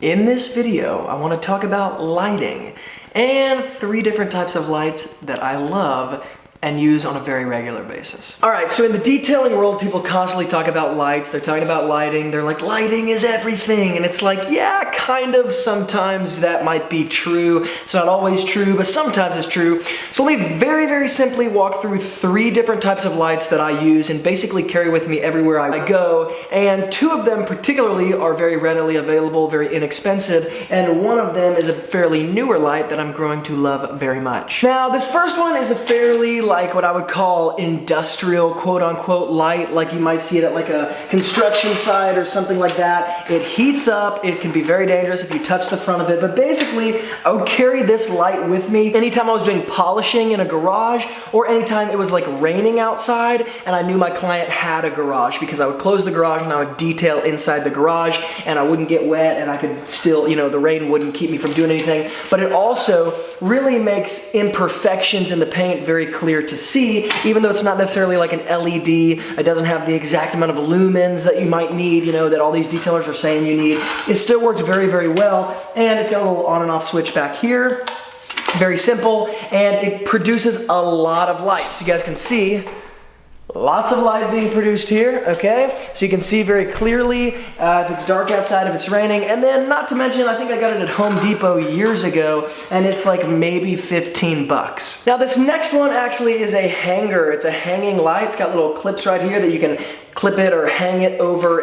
In this video, I want to talk about lighting and 3 different types of lights that I love and use on a very regular basis. All right, so in the detailing world, people constantly talk about lights. They're talking about lighting. They're like, lighting is everything. And it's like, yeah, kind of. Sometimes that might be true. It's not always true, but sometimes it's true. So let me very, very simply walk through 3 different types of lights that I use and basically carry with me everywhere I go. And 2 of them particularly are very readily available, very inexpensive. And one of them is a fairly newer light that I'm growing to love very much. Now, this first one is a fairly like what I would call industrial quote-unquote light, like you might see it at like a construction site or something like that. It heats up, it can be very dangerous if you touch the front of it, but basically I would carry this light with me anytime I was doing polishing in a garage or anytime it was like raining outside and I knew my client had a garage, because I would close the garage and I would detail inside the garage and I wouldn't get wet and I could still, you know, the rain wouldn't keep me from doing anything. But it also really makes imperfections in the paint very clear to see, even though it's not necessarily like an LED. It doesn't have the exact amount of lumens that you might need, you know, that all these detailers are saying you need. It still works very, very well, and it's got a little on and off switch back here. Very simple, and it produces a lot of light. So you guys can see lots of light being produced here, okay? So you can see very clearly if it's dark outside, if it's raining, and then not to mention, I think I got it at Home Depot years ago, and it's like maybe 15 bucks. Now this next one actually is a hanger. It's a hanging light. It's got little clips right here that you can clip it or hang it over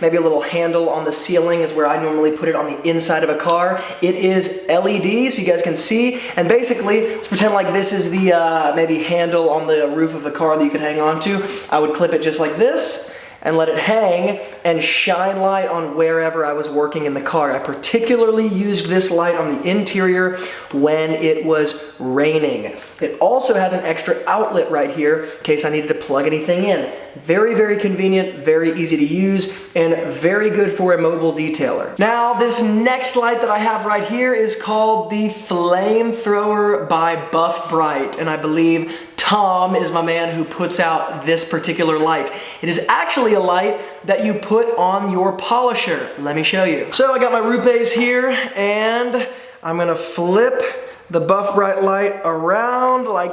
maybe a little handle on the ceiling is where I normally put it on the inside of a car. It is LED, so you guys can see, and basically, let's pretend like this is the maybe handle on the roof of the car that you could hang on to. I would clip it just like this and let it hang and shine light on wherever I was working in the car. I particularly used this light on the interior when it was raining. It also has an extra outlet right here in case I needed to plug anything in. Very, very convenient, very easy to use, and very good for a mobile detailer. Now, this next light that I have right here is called the Flamethrower by Buff Bright, and I believe Tom is my man who puts out this particular light. It is actually a light that you put on your polisher. Let me show you. So I got my Rupes here, and I'm gonna flip the Buff Bright light around like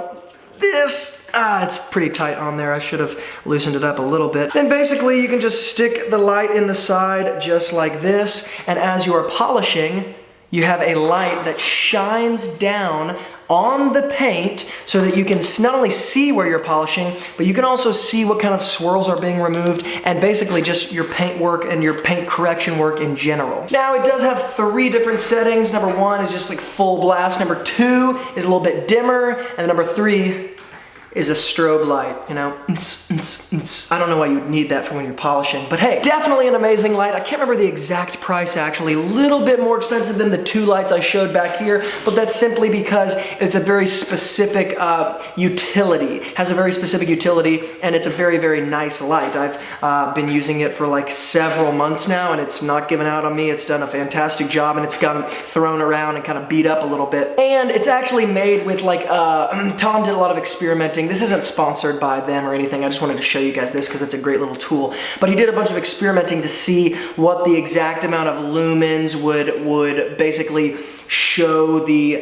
this. It's pretty tight on there. I should have loosened it up a little bit. Then basically you can just stick the light in the side just like this, and as you are polishing, you have a light that shines down on the paint so that you can not only see where you're polishing, but you can also see what kind of swirls are being removed and basically just your paint work and your paint correction work in general. Now it does have 3 different settings. Number 1 is just like full blast. Number 2 is a little bit dimmer, and number 3 is a strobe light, you know. I don't know why you'd need that for when you're polishing, but hey, definitely an amazing light. I can't remember the exact price actually, a little bit more expensive than the 2 lights I showed back here, but that's simply because it's a very specific utility, has a very specific utility, and it's a very, very nice light. I've been using it for like several months now, and it's not given out on me. It's done a fantastic job, and it's gotten thrown around and kind of beat up a little bit. And it's actually made with like, Tom did a lot of experimenting. This isn't sponsored by them or anything. I just wanted to show you guys this because it's a great little tool. But he did a bunch of experimenting to see what the exact amount of lumens would basically show the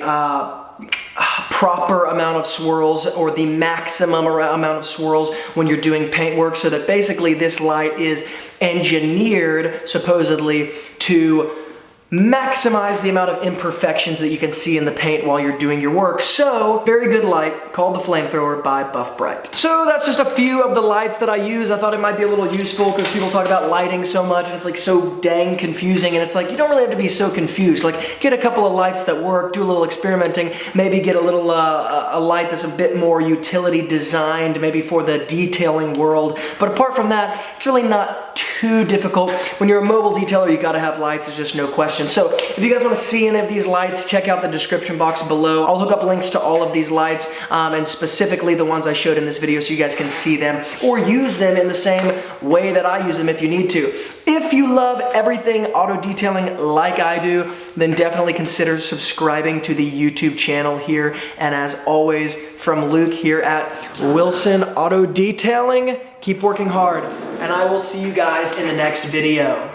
proper amount of swirls or the maximum amount of swirls when you're doing paint work, so that basically this light is engineered supposedly to maximize the amount of imperfections that you can see in the paint while you're doing your work. So, very good light called the Flamethrower by Buff Bright. So that's just a few of the lights that I use. I thought it might be a little useful because people talk about lighting so much and it's like so dang confusing, and it's like you don't really have to be so confused. Like, get a couple of lights that work, do a little experimenting, maybe get a little a light that's a bit more utility designed, maybe for the detailing world. But apart from that, it's really not too difficult. When you're a mobile detailer, you gotta have lights, there's just no question. So if you guys want to see any of these lights, check out the description box below. I'll hook up links to all of these lights, and specifically the ones I showed in this video so you guys can see them or use them in the same way that I use them if you need to. If you love everything auto detailing like I do, then definitely consider subscribing to the YouTube channel here. And as always, from Luke here at Wilson Auto Detailing, keep working hard, and I will see you guys in the next video.